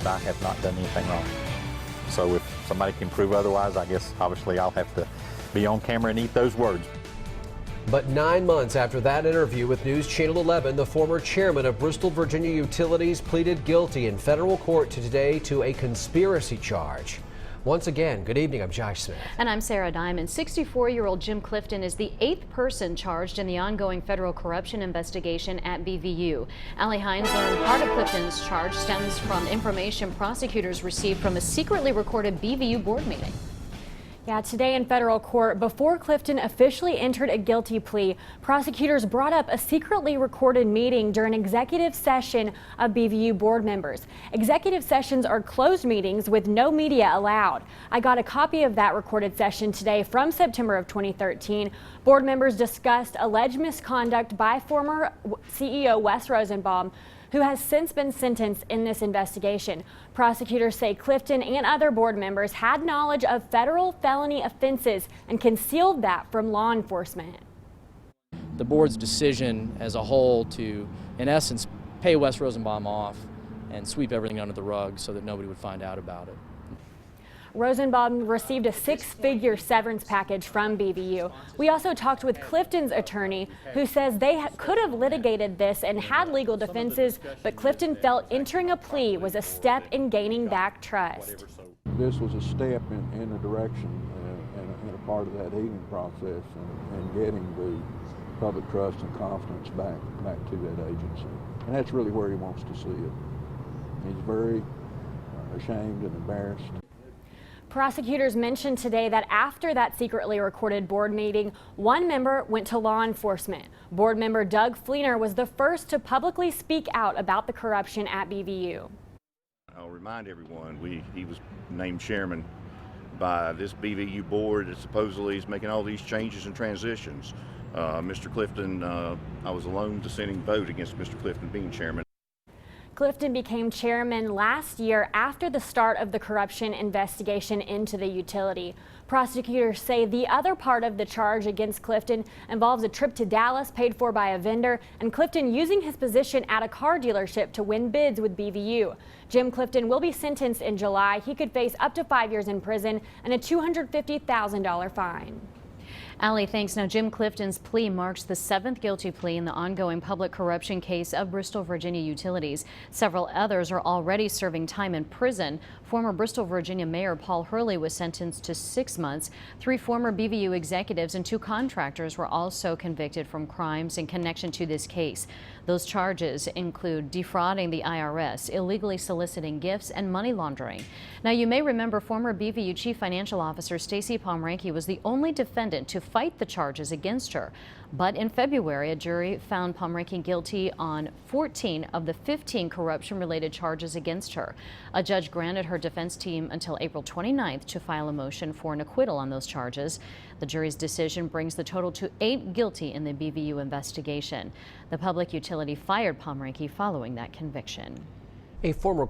I have not done anything wrong. So if somebody can prove otherwise, I guess obviously I'll have to be on camera and eat those words. But 9 months after that interview with News Channel 11, the former chairman of Bristol Virginia Utilities pleaded guilty in federal court today to a conspiracy charge. Once again, good evening. I'm Josh Smith. And I'm Sarah Diamond. 64-year-old Jim Clifton is the 8th person charged in the ongoing federal corruption investigation at BVU. Allie Hines learned part of Clifton's charge stems from information prosecutors received from a secretly recorded BVU board meeting. Yeah, today in federal court, before Clifton officially entered a guilty plea, prosecutors brought up a secretly recorded meeting during an executive session of BVU board members. Executive sessions are closed meetings with no media allowed. I got a copy of that recorded session today from September of 2013. Board members discussed alleged misconduct by former CEO Wes Rosenbaum, who has since been sentenced in this investigation. Prosecutors say Clifton and other board members had knowledge of federal felony offenses and concealed that from law enforcement. The board's decision as a whole to, in essence, pay Wes Rosenbaum off and sweep everything under the rug so that nobody would find out about it. Rosenbaum received a 6-figure severance package from BVU. We also talked with Clifton's attorney, who says they could have litigated this and had legal defenses, but Clifton felt entering a plea was a step in gaining back trust. This was a step in a direction and a part of that healing process and getting the public trust and confidence back to that agency. And that's really where he wants to see it. He's very ashamed and embarrassed. Prosecutors mentioned today that after that secretly recorded board meeting, one member went to law enforcement. Board member Doug Fleener was the first to publicly speak out about the corruption at BVU. I'll remind everyone, he was named chairman by this BVU board that supposedly is making all these changes and transitions. Mr. Clifton, I was alone dissenting vote against Mr. Clifton being chairman. Clifton became chairman last year after the start of the corruption investigation into the utility. Prosecutors say the other part of the charge against Clifton involves a trip to Dallas paid for by a vendor and Clifton using his position at a car dealership to win bids with BVU. Jim Clifton will be sentenced in July. He could face up to 5 years in prison and a $250,000 fine. Allie, thanks. Now, Jim Clifton's plea marks the 7th guilty plea in the ongoing public corruption case of Bristol Virginia Utilities. Several others are already serving time in prison. Former Bristol, Virginia Mayor Paul Hurley was sentenced to 6 months. 3 former BVU executives and 2 contractors were also convicted from crimes in connection to this case. Those charges include defrauding the IRS, illegally soliciting gifts, and money laundering. Now, you may remember former BVU Chief Financial Officer Stacey Pomranke was the only defendant to fight the charges against her. But in February, a jury found Pomranke guilty on 14 of the 15 corruption-related charges against her. A judge granted her defense team until April 29th to file a motion for an acquittal on those charges. The jury's decision brings the total to 8 guilty in the BVU investigation. The public utility fired Pomranke following that conviction. A former